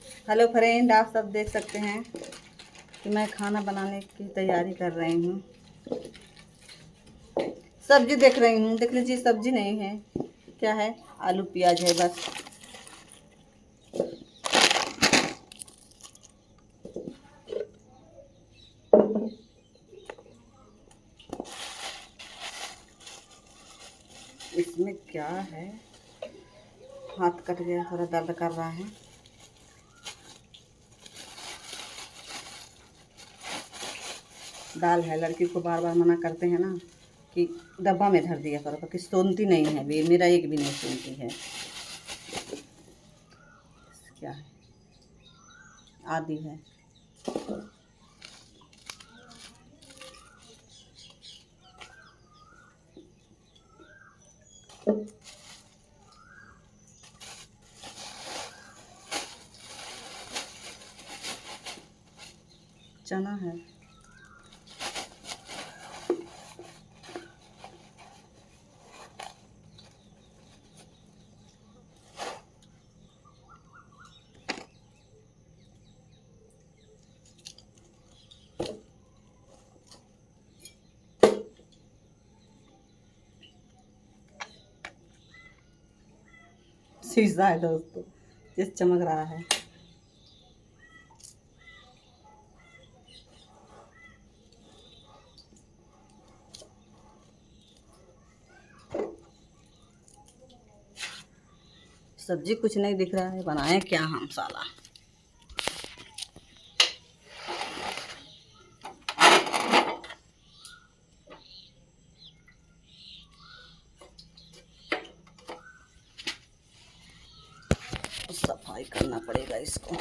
Hello friend, आप सब देख सकते हैं कि मैं खाना बनाने की तैयारी कर रही हूँ। सब्जी देख रही हूँ। देख लीजिए, सब्जी नहीं है, क्या है, आलू प्याज है बस। इसमें क्या है, हाथ कट गया, थोड़ा दर्द कर रहा है। दाल है, लड़की को बार बार मना करते हैं ना कि डब्बा में धर दिया करो, कि सुनती नहीं है। भी मेरा एक भी नहीं सुनती है। क्या है, आदि है। चना है। शीशा है दोस्तों, जिस चमक रहा है। सब्जी कुछ नहीं दिख रहा है, बनाए क्या हम साला। सफाई करना पड़ेगा इसको।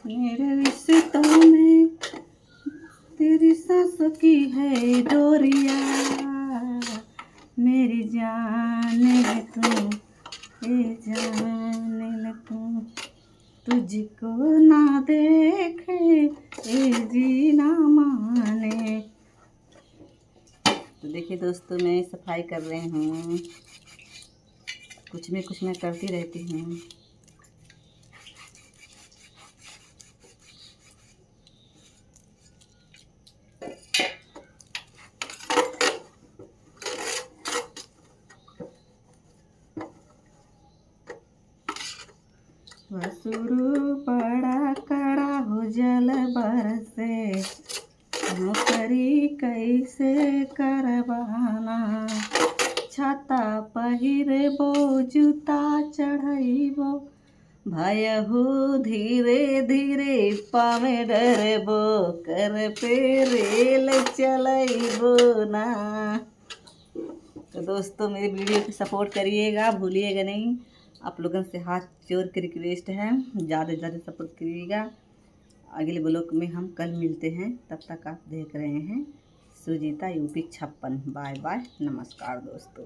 मेरे रिश्तों में तेरी सांसों की है डोरिया, मेरी जान है तू, ये जान है तू, तुझको ना देखे ये जीना माने। तो देखिए दोस्तों, मैं सफाई कर रही हूँ। कुछ मैं करती रहती हूँ। वसुरु बड़ा कड़ा हो जल बरसे, नौकरी कैसे करवाना। छाता पहिरबो जूता चढ़ैबो, भयहु धीरे धीरे पावे डरबो, कर पे रेल चलैबो ना। तो दोस्तों, मेरी वीडियो को सपोर्ट करिएगा, भूलिएगा नहीं। आप लोगों से हाथ जोड़ के रिक्वेस्ट है, ज़्यादा से ज़्यादा सपोर्ट करिएगा। अगले ब्लॉग में हम कल मिलते हैं। तब तक आप देख रहे हैं सुजीता यूपी 56। बाय बाय, नमस्कार दोस्तों।